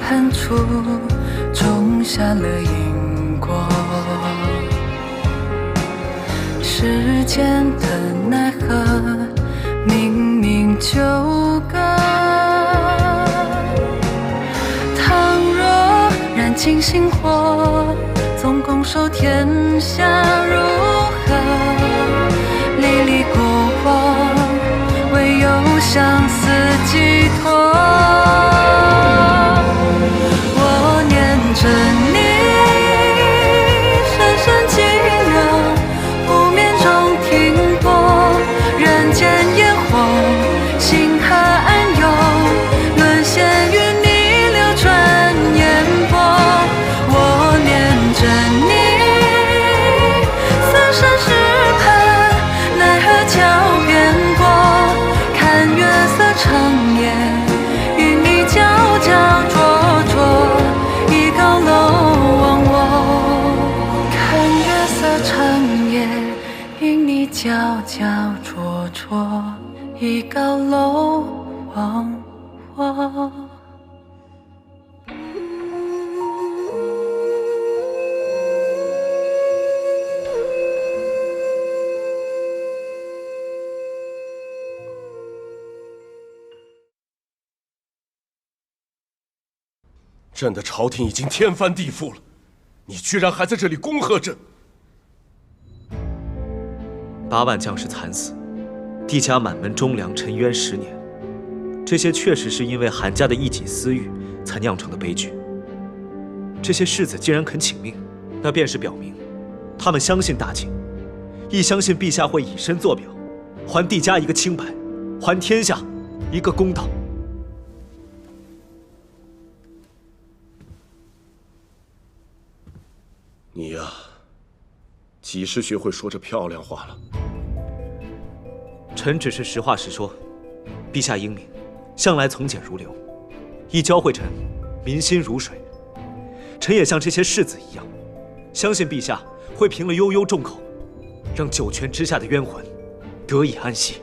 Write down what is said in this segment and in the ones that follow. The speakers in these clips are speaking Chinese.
暗处种下了因果。时间的奈何，明明纠葛。倘若燃尽星火，总拱手天下如何？历历过往，唯有相思寄托。我念着你深深寂寥，不眠中停泊。人间烟火，星河暗涌，沦陷于逆流转烟波。我念着你三生石畔，奈何桥边过。看月色长夜，与你皎皎灼灼，一高楼忘我。看月色长夜，与你皎皎灼灼，一高楼忘我。朕的朝廷已经天翻地覆了，你居然还在这里恭贺朕？8万将士惨死，帝家满门忠良沉冤10年，这些确实是因为韩家的一己私欲才酿成的悲剧。这些世子竟然肯请命，那便是表明，他们相信大晋，亦相信陛下会以身作表，还帝家一个清白，还天下一个公道。你呀，几时学会说这漂亮话了？臣只是实话实说，陛下英明，向来从简如流，一教会臣，民心如水。臣也像这些世子一样，相信陛下会平了悠悠众口，让九泉之下的冤魂得以安息。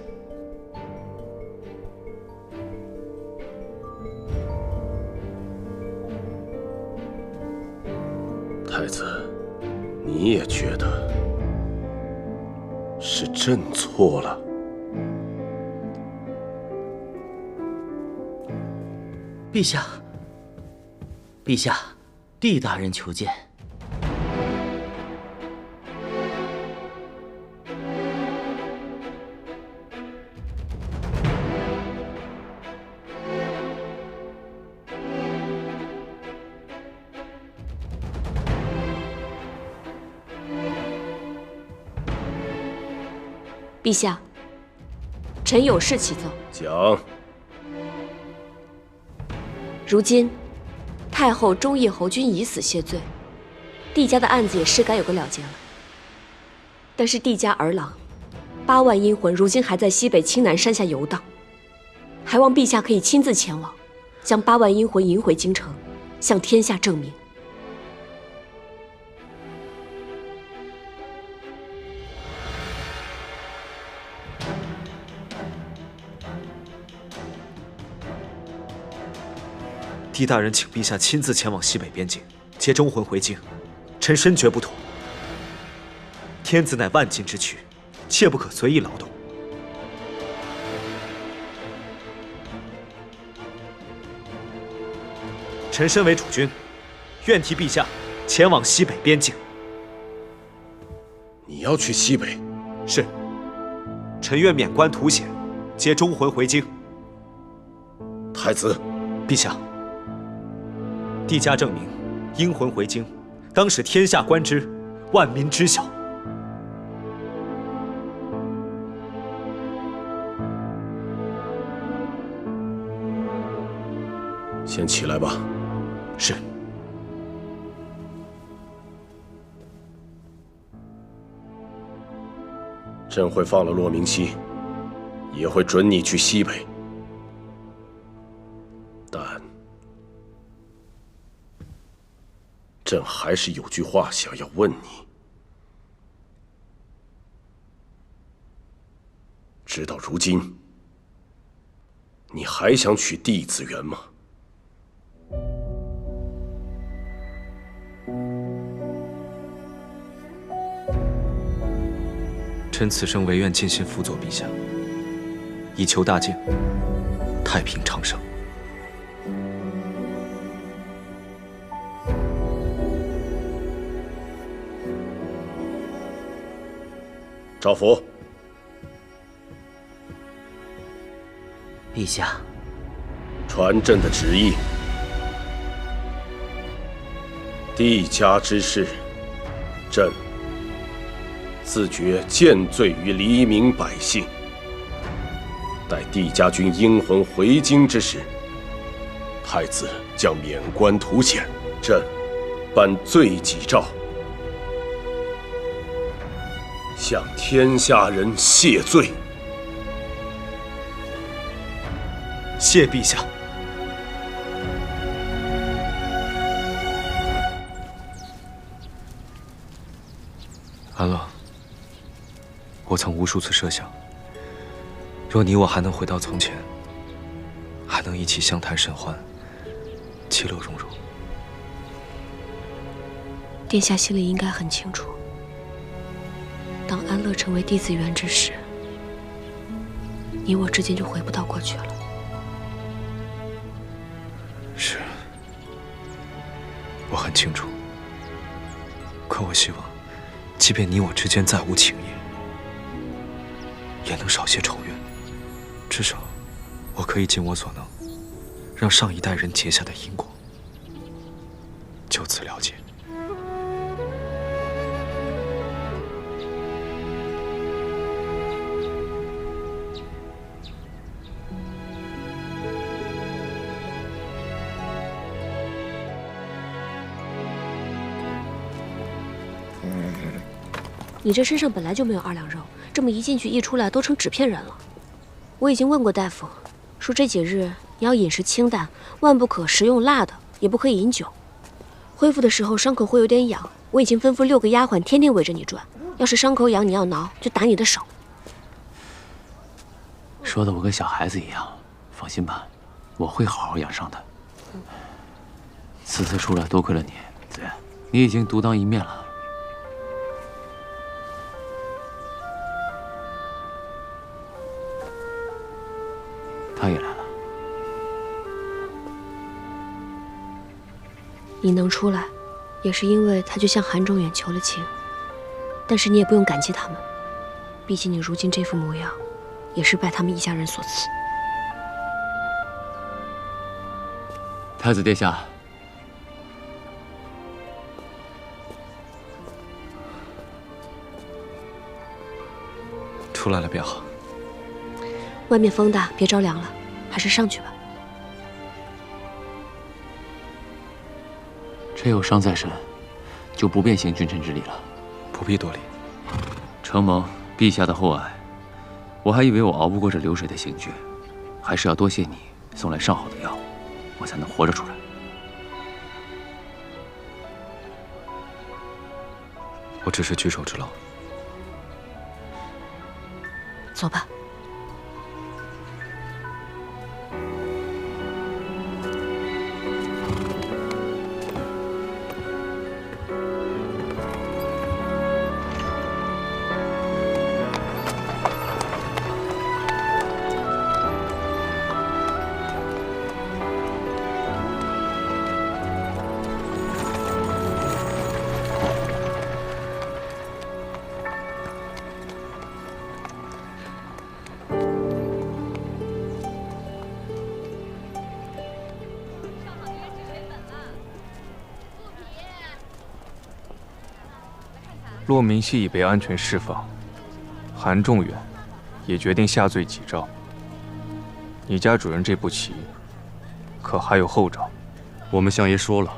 太子，你也觉得是朕错了？陛下，陛下，帝大人求见。陛下，臣有事启奏。讲。如今，太后忠义侯君已死谢罪，帝家的案子也是该有个了结了。但是帝家儿郎8万阴魂，如今还在西北青南山下游荡，还望陛下可以亲自前往，将8万阴魂迎回京城，向天下证明。帝大人请陛下亲自前往西北边境，接忠魂回京，臣深觉不妥。天子乃万金之躯，切不可随意劳动。臣身为主君，愿替陛下前往西北边境。你要去西北？是。臣愿免官图险，接忠魂回京。太子，陛下。帝家证明，阴魂回京，当使天下观之，万民知晓。先起来吧。是。朕会放了骆明熙，也会准你去西北，但朕还是有句话想要问你：直到如今，你还想娶帝子元吗？臣此生唯愿尽心辅佐陛下，以求大晋太平长盛。赵福，陛下，传朕的旨意。帝家之事，朕自觉见罪于黎民百姓。待帝家军英魂回京之时，太子将免官图显，朕颁罪己诏，向天下人谢罪。谢陛下。安乐，我曾无数次设想，若你我还能回到从前，还能一起相谈甚欢，其乐融融。殿下心里应该很清楚，当安乐成为弟子园之时，你我之间就回不到过去了。是，我很清楚。可我希望，即便你我之间再无情谊，也能少些仇怨。至少，我可以尽我所能，让上一代人结下的因果就此了结。你这身上本来就没有2两肉，这么一进去一出来都成纸片人了。我已经问过大夫，说这几日你要饮食清淡，万不可食用辣的，也不可以饮酒。恢复的时候伤口会有点痒，我已经吩咐6个丫鬟天天围着你转，要是伤口痒你要挠，就打你的手。说的我跟小孩子一样，放心吧，我会好好养伤的。此次出来多亏了你，子渊，你已经独当一面了。他也来了。你能出来，也是因为他就向韩仲远求了情，但是你也不用感激他们，毕竟你如今这副模样，也是拜他们一家人所赐。太子殿下，出来了便好。外面风大，别着凉了，还是上去吧。臣有伤在身，就不便行君臣之礼了。不必多礼。承蒙陛下的厚爱，我还以为我熬不过这流水的刑具，还是要多谢你送来上好的药，我才能活着出来。我只是举手之劳。走吧。骆明熙已被安全释放，韩仲远也决定下罪己诏。你家主人这步棋，可还有后招？我们相爷说了，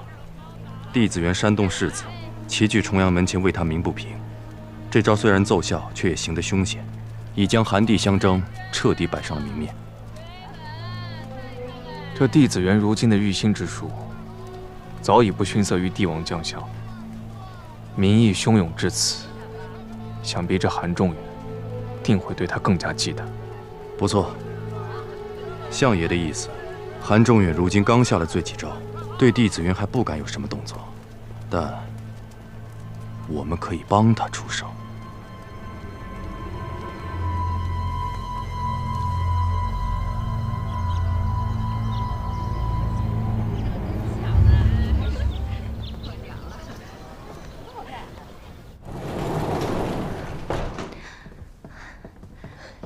弟子园煽动世子齐聚重阳门前为他鸣不平，这招虽然奏效，却也行得凶险，已将韩帝相争彻底摆上了明面。这弟子园如今的御心之术，早已不逊色于帝王将相。民意汹涌至此，想必这韩仲远定会对他更加忌惮。不错，相爷的意思，韩仲远如今刚下了罪己诏，对弟子园还不敢有什么动作，但我们可以帮他出手。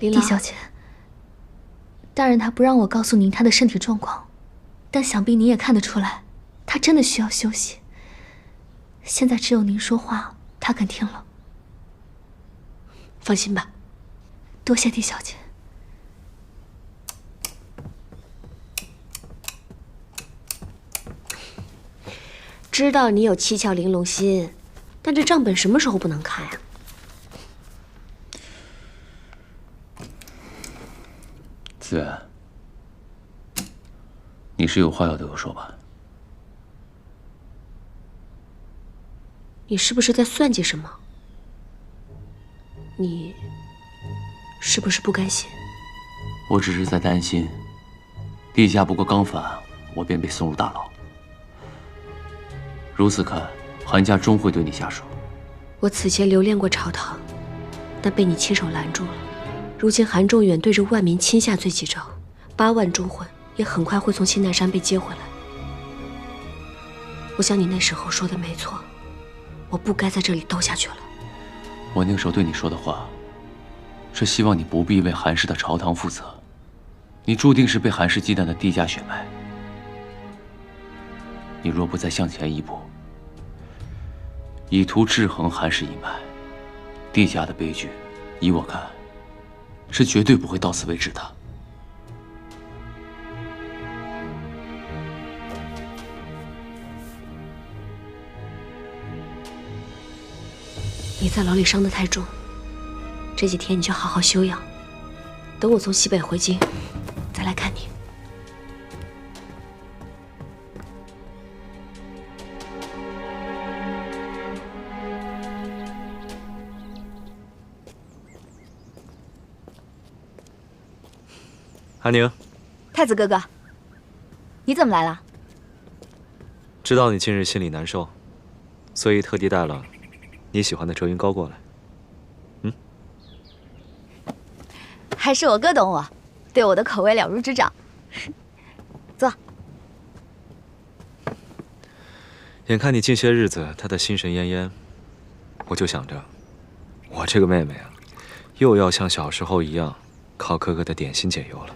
琳琅狄小姐，大人他不让我告诉您他的身体状况，但想必您也看得出来，他真的需要休息。现在只有您说话，他肯听了。放心吧。多谢狄小姐。知道你有七窍玲珑心，但这账本什么时候不能看呀？子远，你是有话要对我说吧？你是不是在算计什么？你是不是不甘心？我只是在担心，帝家不过刚反，我便被送入大牢。如此看，韩家终会对你下手。我此前留恋过朝堂，但被你亲手拦住了。如今韩仲远对着万民亲下罪己诏，8万忠魂也很快会从青南山被接回来。我想你那时候说的没错，我不该在这里斗下去了。我那个时候对你说的话，是希望你不必为韩氏的朝堂负责。你注定是被韩氏忌惮的帝家血脉。你若不再向前一步，以图制衡韩氏一脉，帝家的悲剧，依我看，是绝对不会到此为止的。你在牢里伤得太重，这几天你就好好休养，等我从西北回京，再来看你。安宁，太子哥哥，你怎么来了？知道你近日心里难受，所以特地带了你喜欢的折云膏过来。还是我哥懂我，对我的口味了如指掌。坐。眼看你近些日子他的心神奄奄，我就想着，我这个妹妹啊，又要像小时候一样，靠哥哥的点心解忧了。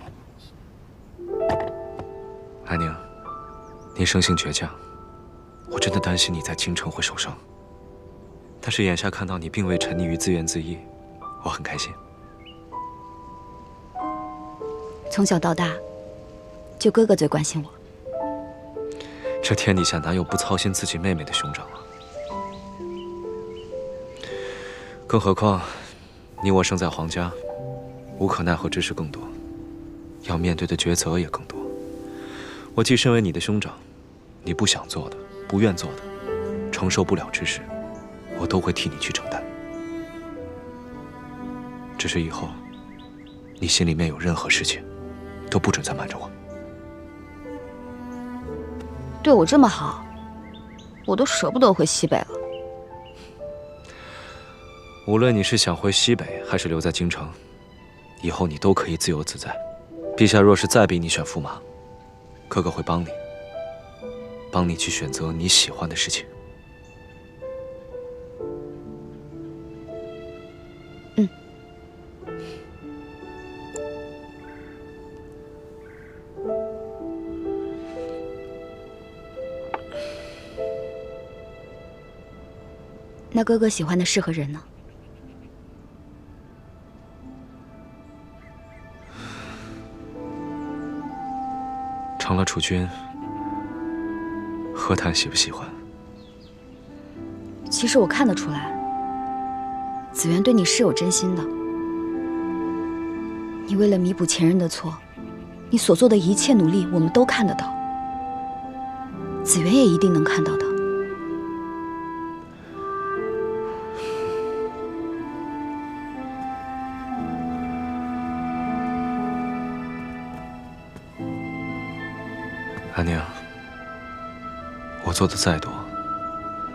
安宁，你生性倔强，我真的担心你在京城会受伤。但是眼下看到你并未沉溺于自怨自艾，我很开心。从小到大，就哥哥最关心我。这天底下哪有不操心自己妹妹的兄长啊？更何况，你我生在皇家，无可奈何之事更多，要面对的抉择也更多。我既身为你的兄长，你不想做的、不愿做的、承受不了之事，我都会替你去承担。只是以后，你心里面有任何事情，都不准再瞒着我。对我这么好，我都舍不得回西北了。无论你是想回西北，还是留在京城，以后你都可以自由自在。陛下若是再逼你选驸马，哥哥会帮你去选择你喜欢的事情。那哥哥喜欢的是何人呢？成了储君，何谈喜不喜欢？其实我看得出来，子元对你是有真心的。你为了弥补前人的错，你所做的一切努力，我们都看得到。子元也一定能看到的。安宁，我做的再多，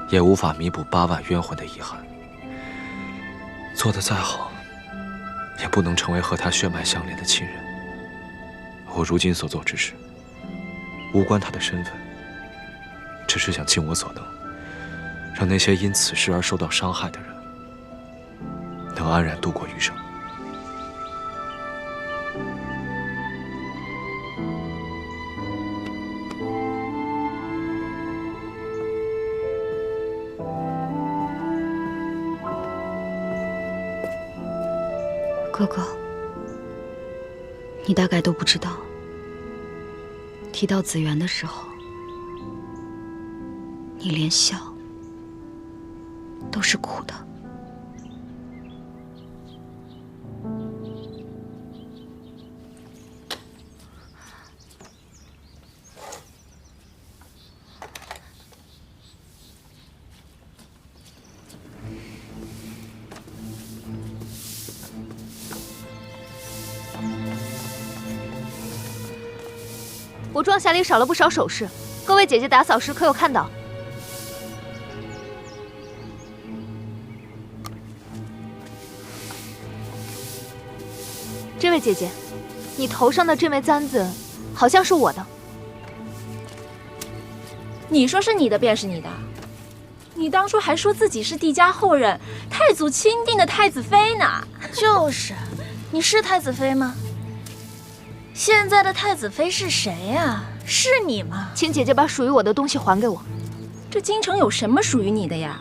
也无法弥补8万冤魂的遗憾；做的再好，也不能成为和他血脉相连的亲人。我如今所做之事，无关他的身份，只是想尽我所能，让那些因此事而受到伤害的人，能安然度过余生。哥哥，你大概都不知道，提到紫园的时候，你连笑都是苦的。我装匣里少了不少首饰，各位姐姐打扫时可有看到？这位姐姐，你头上的这枚簪子好像是我的。你说是你的便是你的，你当初还说自己是帝家后人，太祖钦定的太子妃呢。就是，你是太子妃吗？现在的太子妃是谁呀？是你吗？请姐姐把属于我的东西还给我。这京城有什么属于你的呀？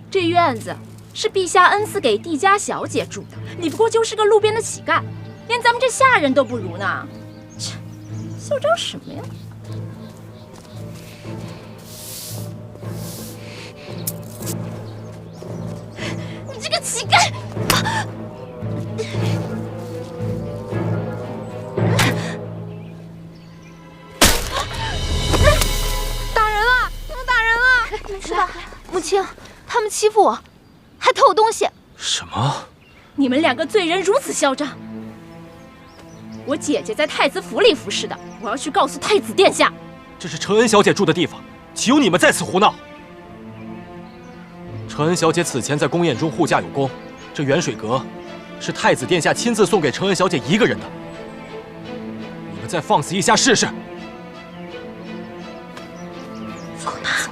这院子是陛下恩赐给帝家小姐住的，你不过就是个路边的乞丐，连咱们这下人都不如呢。切，嚣张什么呀？你这个乞丐！是吧，母亲，他们欺负我，还偷我东西。什么？你们两个罪人如此嚣张！我姐姐在太子府里服侍的，我要去告诉太子殿下。这是承恩小姐住的地方，岂有你们在此胡闹？承恩小姐此前在宫宴中护驾有功，这远水阁是太子殿下亲自送给承恩小姐一个人的。你们再放肆一下试试！走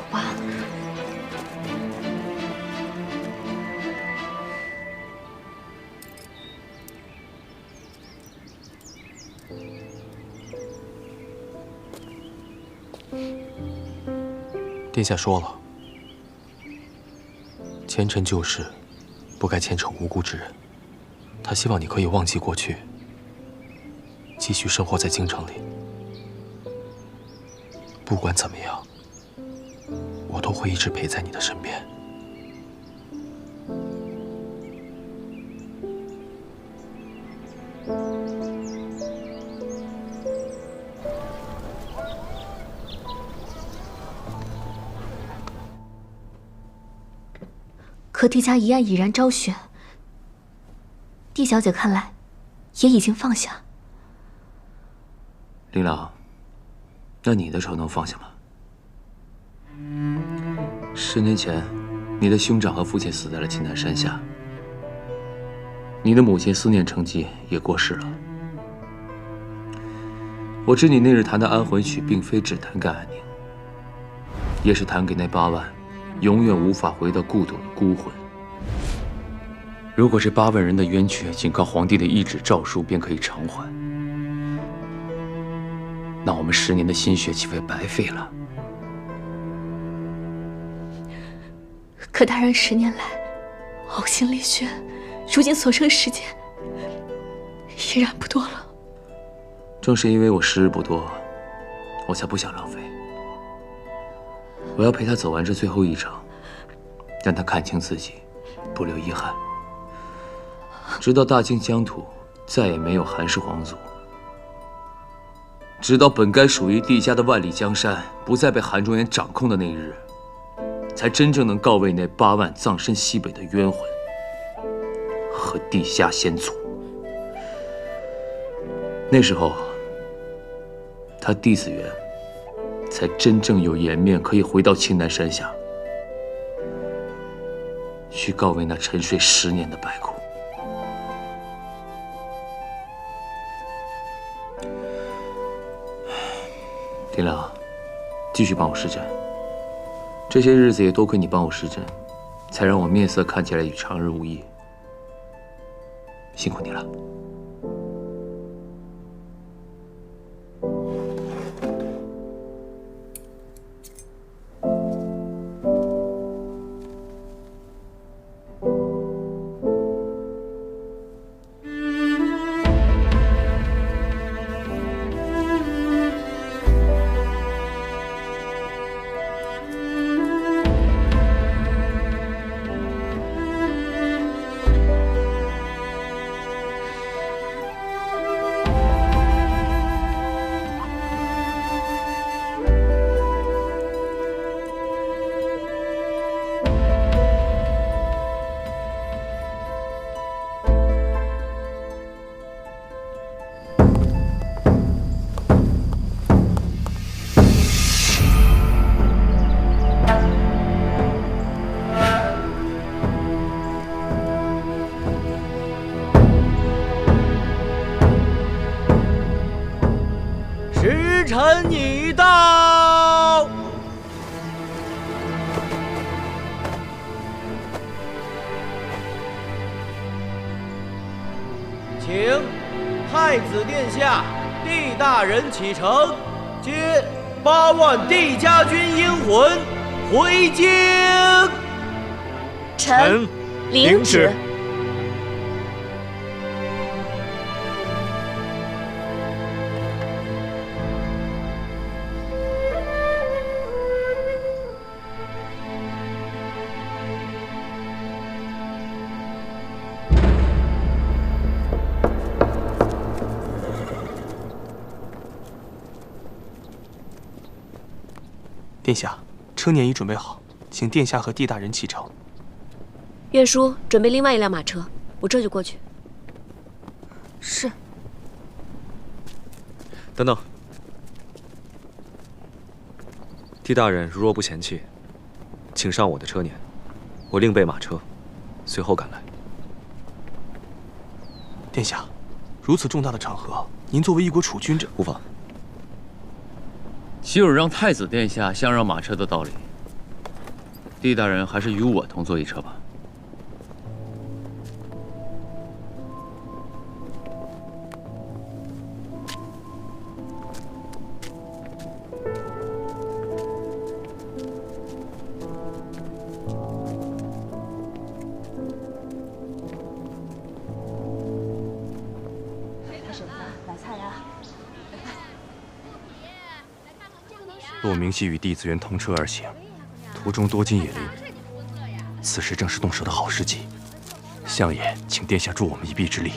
吧。殿下说了，前尘旧事，不该牵扯无辜之人。他希望你可以忘记过去，继续生活在京城里。不管怎么样，我都会一直陪在你的身边。可帝家一案已然昭雪，帝小姐看来也已经放下。琳琅，那你的仇能放下吗？10年前，你的兄长和父亲死在了青南山下，你的母亲思念成疾也过世了。我知你那日弹的安魂曲，并非只弹给安宁，也是弹给那8万永远无法回到故土的孤魂。如果这8万人的冤屈仅靠皇帝的懿旨诏书便可以偿还，那我们10年的心血岂非白费了？可大人10年来呕心沥血，如今所剩时间已然不多了。正是因为我时日不多，我才不想浪费。我要陪他走完这最后一场，让他看清自己，不留遗憾，直到大清疆土再也没有韩氏皇族，直到本该属于帝家的万里江山不再被韩中原掌控的那一日，才真正能告慰那8万葬身西北的冤魂和地下先祖。那时候，他弟子园才真正有颜面可以回到青南山下，去告慰那沉睡10年的白骨。林良，继续帮我施针。这些日子也多亏你帮我施针，才让我面色看起来与常日无异。辛苦你了。请太子殿下、帝大人启程，接8万帝家军英魂回京。臣领旨。殿下，车辇已准备好，请殿下和帝大人启程。岳叔，准备另外一辆马车，我这就过去。是。等等，帝大人如若不嫌弃，请上我的车辇，我另备马车，随后赶来。殿下，如此重大的场合，您作为一国储君者，无妨。岂有让太子殿下相让马车的道理？帝大人还是与我同坐一车吧。骆明熙与弟子园同车而行，途中多经野林，此时正是动手的好时机。相爷，请殿下助我们一臂之力。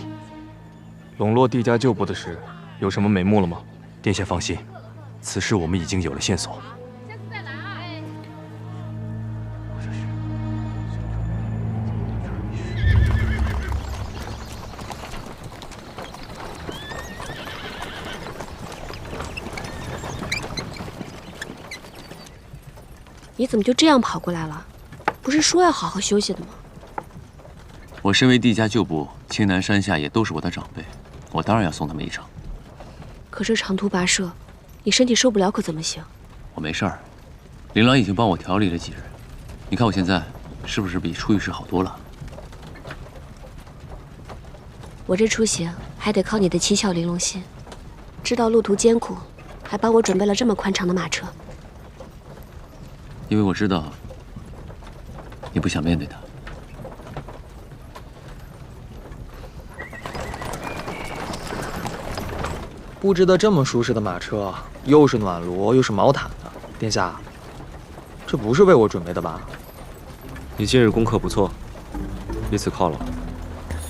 笼络帝家旧部的事，有什么眉目了吗？殿下放心，此事我们已经有了线索。你怎么就这样跑过来了？不是说要好好休息的吗？我身为帝家旧部，青南山下也都是我的长辈，我当然要送他们一程。可这长途跋涉，你身体受不了可怎么行？我没事儿，琳琅已经帮我调理了几日，你看我现在是不是比出狱时好多了？我这出行还得靠你的七窍玲珑心，知道路途艰苦，还帮我准备了这么宽敞的马车。因为我知道你不想面对他。布置的这么舒适的马车，又是暖炉又是毛毯的，殿下，这不是为我准备的吧？你近日功课不错，以此犒劳。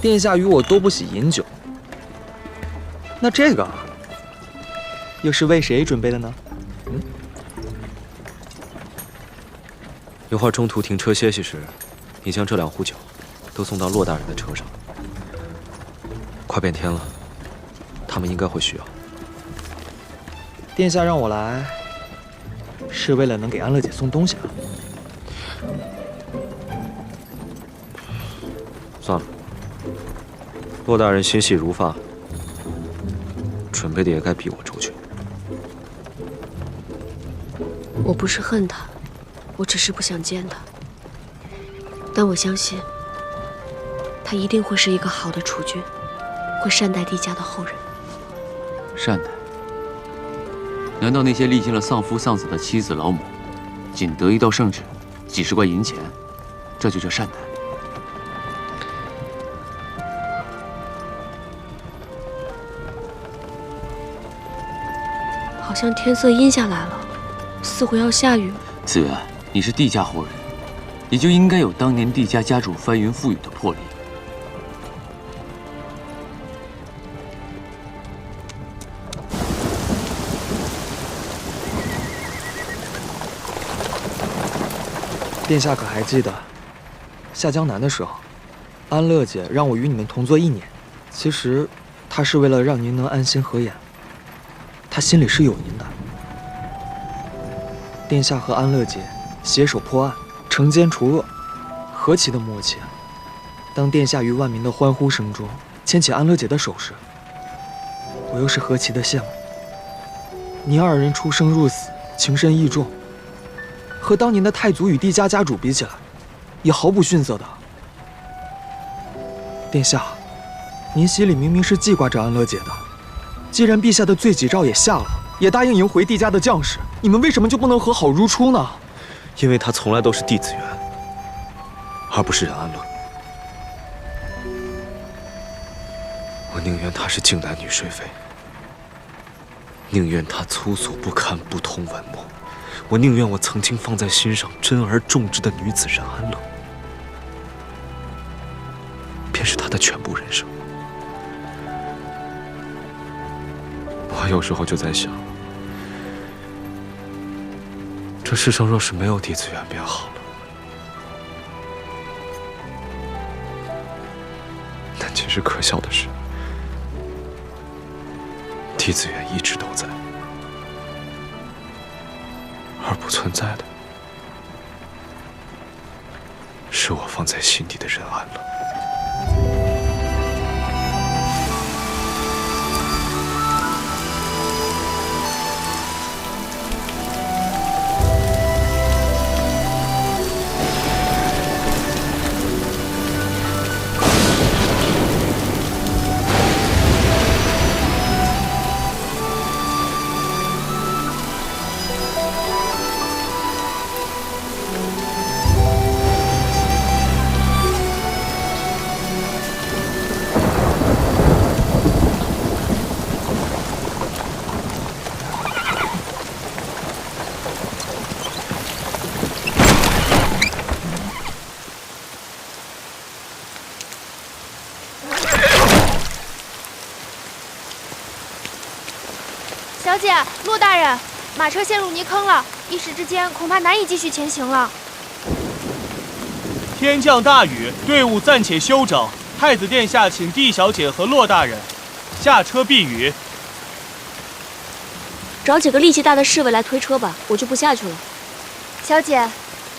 殿下与我都不喜饮酒，那这个又是为谁准备的呢？有会儿中途停车歇息时，你将这2壶酒都送到骆大人的车上。快变天了，他们应该会需要。殿下让我来，是为了能给安乐姐送东西啊。算了，骆大人心细如发，准备的也该比我周全。我不是恨他。我只是不想见他，但我相信，他一定会是一个好的储君，会善待帝家的后人。善待？难道那些历尽了丧夫丧子的妻子老母，仅得一道圣旨，几十块银钱，这就叫善待？好像天色阴下来了，似乎要下雨。子元，你是帝家后人，你就应该有当年帝家家主翻云覆雨的魄力。殿下可还记得，下江南的时候，安乐姐让我与你们同坐1年，其实她是为了让您能安心合眼，她心里是有您的。殿下和安乐姐携手破案，惩奸除恶，何其的默契啊！当殿下于万民的欢呼声中牵起安乐姐的手时，我又是何其的羡慕。您2人出生入死，情深义重，和当年的太祖与帝家家主比起来，也毫不逊色的。殿下，您心里明明是记挂着安乐姐的，既然陛下的罪己诏也下了，也答应迎回帝家的将士，你们为什么就不能和好如初呢？因为她从来都是帝子元，而不是任安乐。我宁愿她是靖南女水妃，宁愿她粗俗不堪，不通文墨。我宁愿我曾经放在心上、珍而重之的女子任安乐，便是她的全部人生。我有时候就在想，这世上若是没有帝子元便好了。但其实可笑的是，帝子元一直都在，而不存在的是我放在心底的任安乐。小姐，骆大人，马车陷入泥坑了，一时之间恐怕难以继续前行了。天降大雨，队伍暂且休整。太子殿下请帝小姐和骆大人下车避雨。找几个力气大的侍卫来推车吧，我就不下去了。小姐，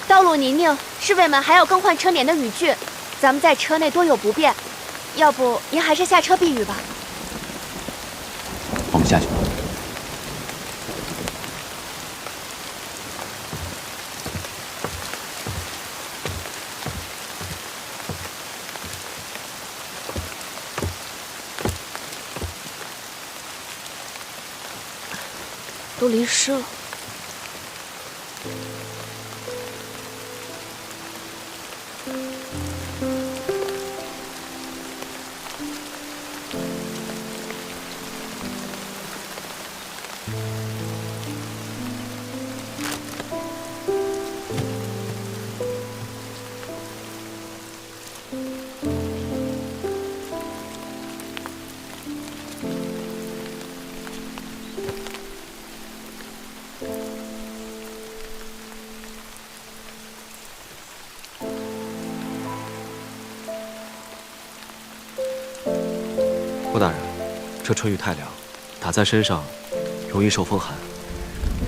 道路泥泞，侍卫们还要更换车辇的雨具，咱们在车内多有不便。要不您还是下车避雨吧。我们下去吧。都淋湿了。郭大人，这春雨太凉，打在身上容易受风寒。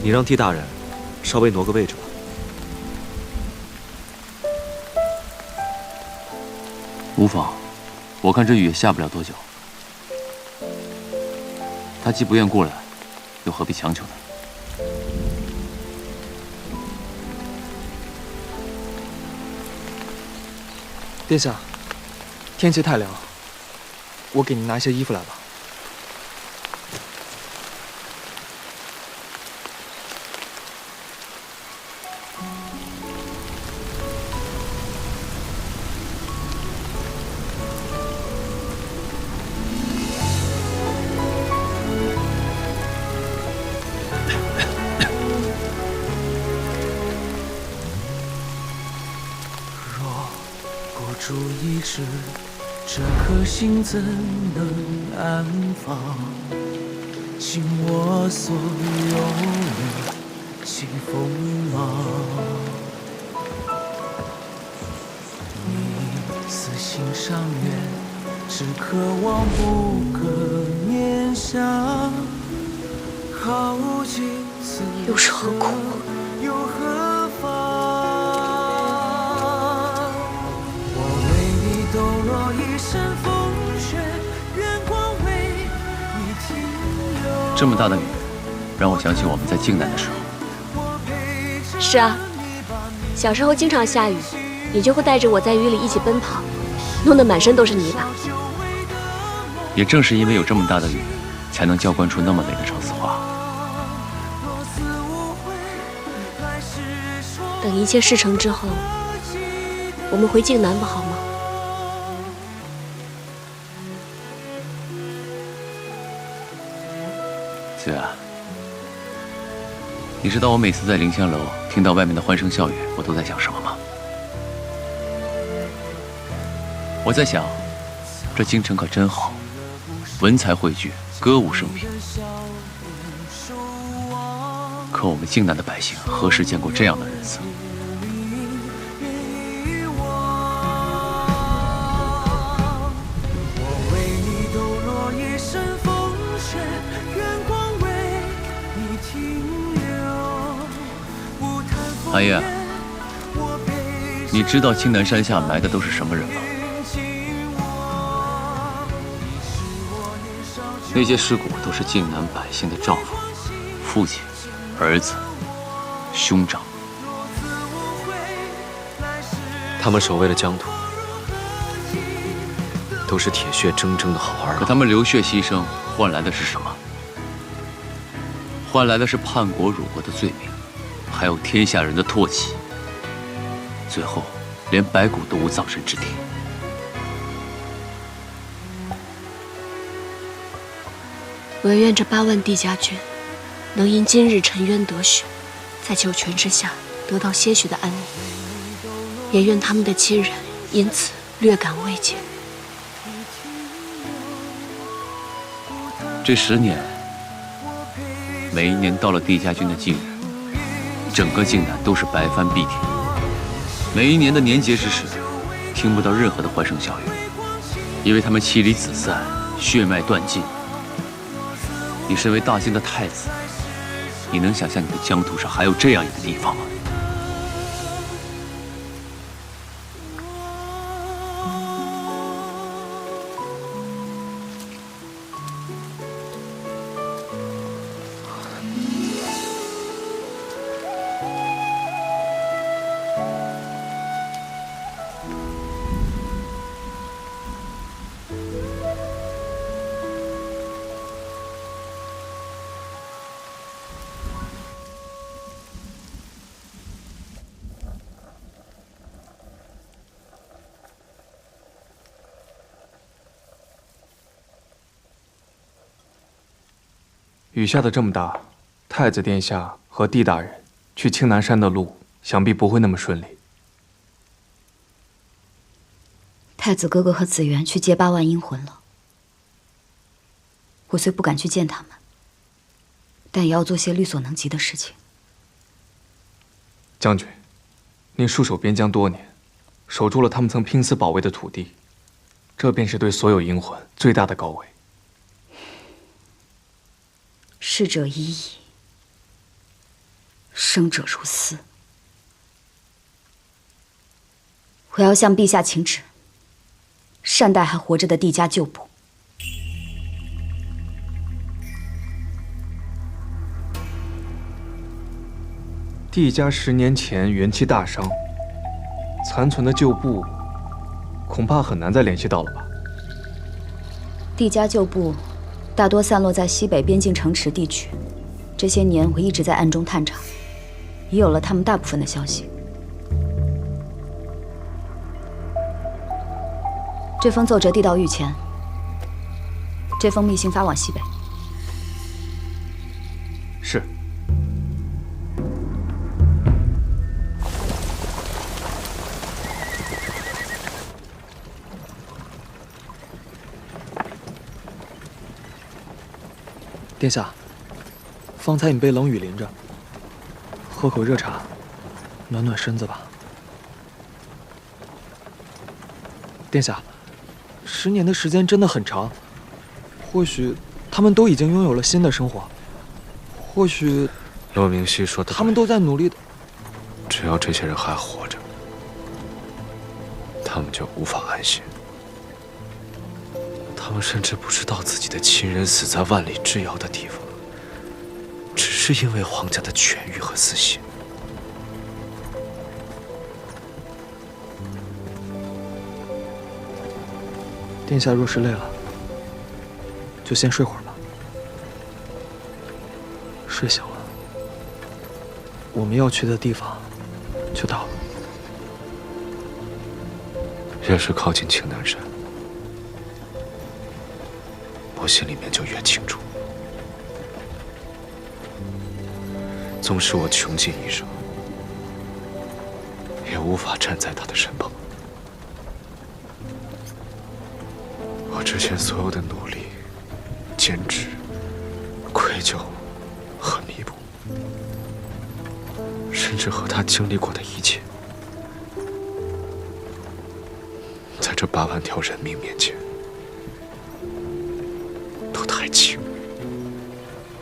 你让帝大人稍微挪个位置吧。无妨，我看这雨也下不了多久。他既不愿过来，又何必强求呢？殿下，天气太凉，我给您拿些衣服来吧。主意识，这颗心怎能安放？倾我所有的清风芒。你似心上缘，只渴望不可眠想。好几次又是何苦？又何妨？这么大的雨，让我想起我们在靖南的时候。是啊，小时候经常下雨，你就会带着我在雨里一起奔跑，弄得满身都是泥巴。也正是因为有这么大的雨，才能浇灌出那么美的长丝花。等一切事成之后，我们回靖南吧，好吗？子远，你知道我每次在凌香楼听到外面的欢声笑语，我都在想什么吗？我在想，这京城可真好，文才汇聚，歌舞升平。可我们靖南的百姓何时见过这样的日子？阿爷，你知道青南山下埋的都是什么人吗？那些尸骨都是靖南百姓的丈夫、父亲、儿子、兄长。他们守卫了疆土，都是铁血铮铮的好儿郎。可他们流血牺牲，换来的是什么？换来的是叛国辱国的罪名，还有天下人的唾弃。最后，连白骨都无葬身之地。我也愿这8万帝家军能因今日沉冤得雪，在九泉之下得到些许的安宁，也愿他们的亲人因此略感慰藉。这10年，每一年到了帝家军的忌日，整个靖南都是白帆碧天。每一年的年节之时，听不到任何的欢声笑语，因为他们妻离子散，血脉断尽。你身为大晋的太子，你能想象你的疆土上还有这样一个地方吗？雨下的这么大，太子殿下和帝大人去青南山的路，想必不会那么顺利。太子哥哥和紫元去接8万阴魂了。我虽不敢去见他们，但也要做些力所能及的事情。将军，您戍守边疆多年，守住了他们曾拼死保卫的土地，这便是对所有阴魂最大的高慰。逝者已矣，生者如斯。我要向陛下请旨，善待还活着的帝家旧部。帝家10年前元气大伤，残存的旧部恐怕很难再联系到了吧？帝家旧部大多散落在西北边境城池地区，这些年我一直在暗中探查，已有了他们大部分的消息。这封奏折递到御前，这封密信发往西北。是。殿下，方才你被冷雨淋着，喝口热茶，暖暖身子吧。殿下，10年的时间真的很长，或许他们都已经拥有了新的生活，或许骆明旭说的，他们都在努力的。只要这些人还活着，他们就无法安心。他们甚至不知道自己的亲人死在万里之遥的地方，只是因为皇家的权欲和私心。殿下若是累了，就先睡会儿吧。睡醒了，我们要去的地方就到了。越是靠近青南山，我心里面就越清楚，纵使我穷尽一生，也无法站在他的身旁。我之前所有的努力、坚持、愧疚和弥补，甚至和他经历过的一切，在这8万条人命面前，都太轻、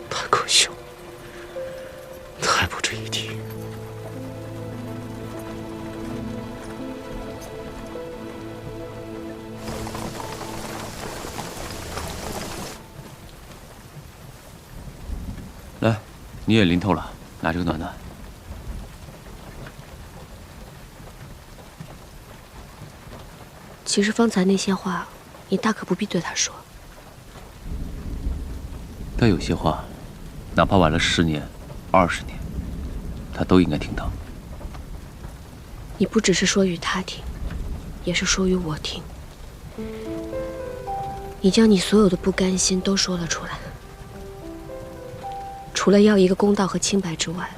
太可笑、太不值一提。来，你也淋透了，拿这个暖暖。其实方才那些话，你大可不必对他说。但有些话，哪怕晚了10年、20年，他都应该听到。你不只是说与他听，也是说与我听。你将你所有的不甘心都说了出来。除了要一个公道和清白之外，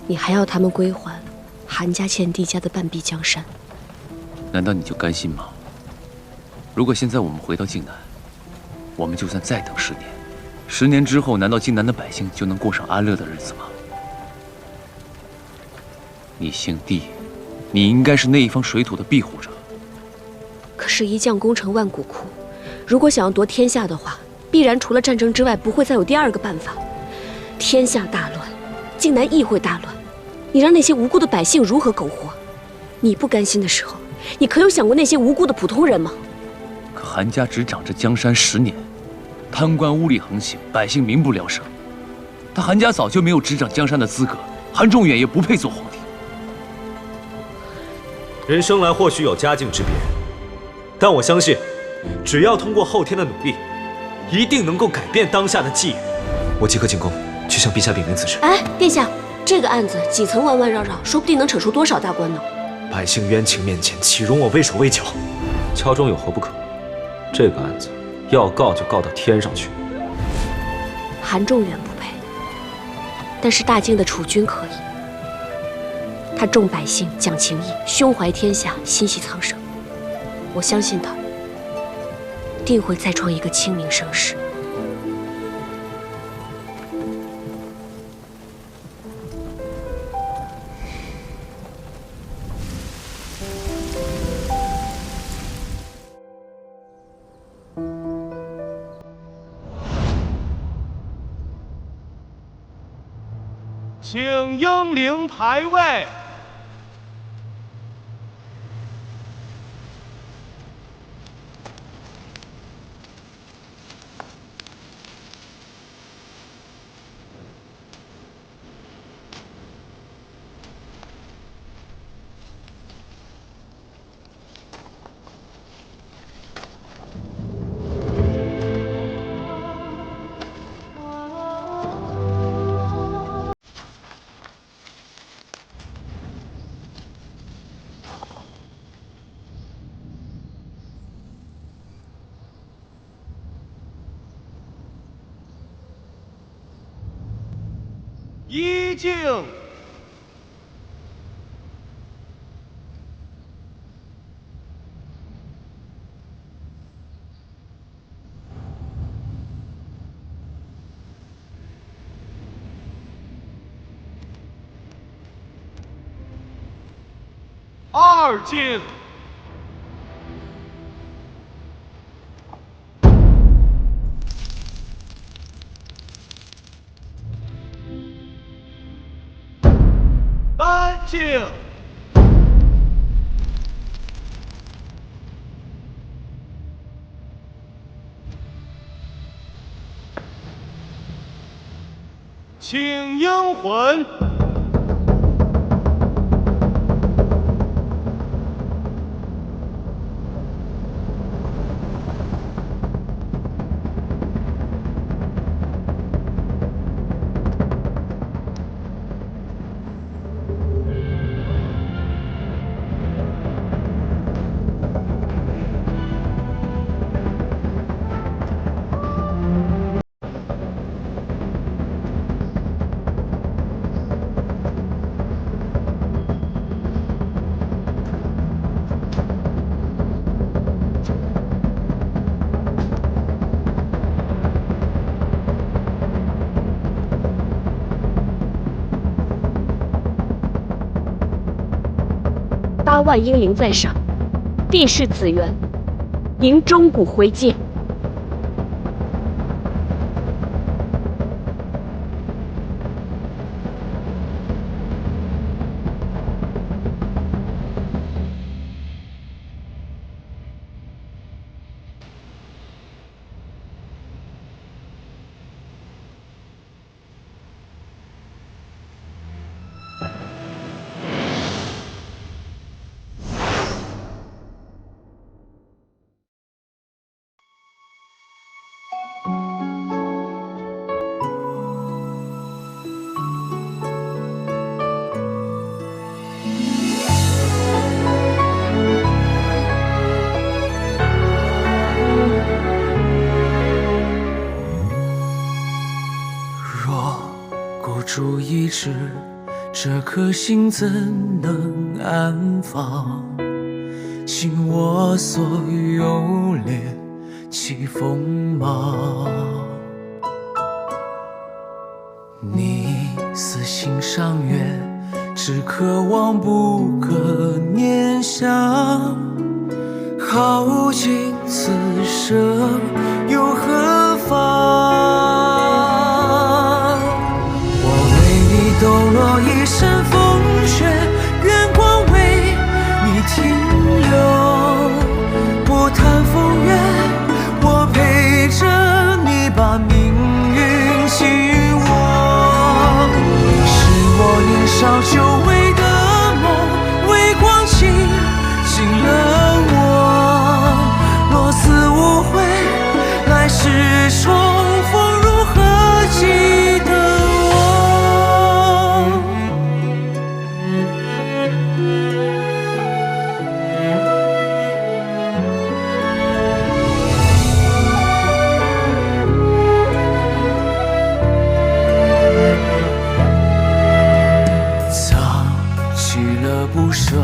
你还要他们归还韩家欠帝家的半壁江山。难道你就甘心吗？如果现在我们回到靖南，我们就算再等10年，10年之后，难道靖南的百姓就能过上安乐的日子吗？你姓帝，你应该是那一方水土的庇护者。可是，一将功成万骨枯，如果想要夺天下的话，必然除了战争之外，不会再有第2个办法。天下大乱，靖南亦会大乱，你让那些无辜的百姓如何苟活？你不甘心的时候，你可有想过那些无辜的普通人吗？可韩家只掌这江山10年，贪官污吏横行，百姓民不聊生。他韩家早就没有执掌江山的资格，韩仲远也不配做皇帝。人生来或许有家境之别，但我相信，只要通过后天的努力，一定能够改变当下的际遇。我即刻进宫，去向陛下禀明此事。哎，殿下，这个案子几层弯弯绕绕，说不定能扯出多少大官呢？百姓冤情面前，岂容我畏手畏脚？敲钟有何不可？这个案子要告就告到天上去。韩仲远不配，但是大靖的储君可以。他重百姓，讲情义，胸怀天下，心系苍生。我相信他，定会再创一个清明盛世。请英灵排位。一敬。二敬。三敬。请英魂。8万英灵在上，帝释子元，迎钟鼓回界。主一掷，这颗心怎能安放？倾我所有，猎起锋芒。你似心上月，只渴望不可念想。耗尽此生，又何妨？抖落一身风雪，愿光为你停留。不谈风月，我陪着你把命运紧握。是我年少久违的梦，微光倾了我。若死无悔，来世重逢，如何记得？不舍，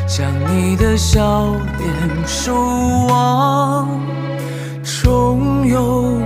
将你的笑脸守望，终有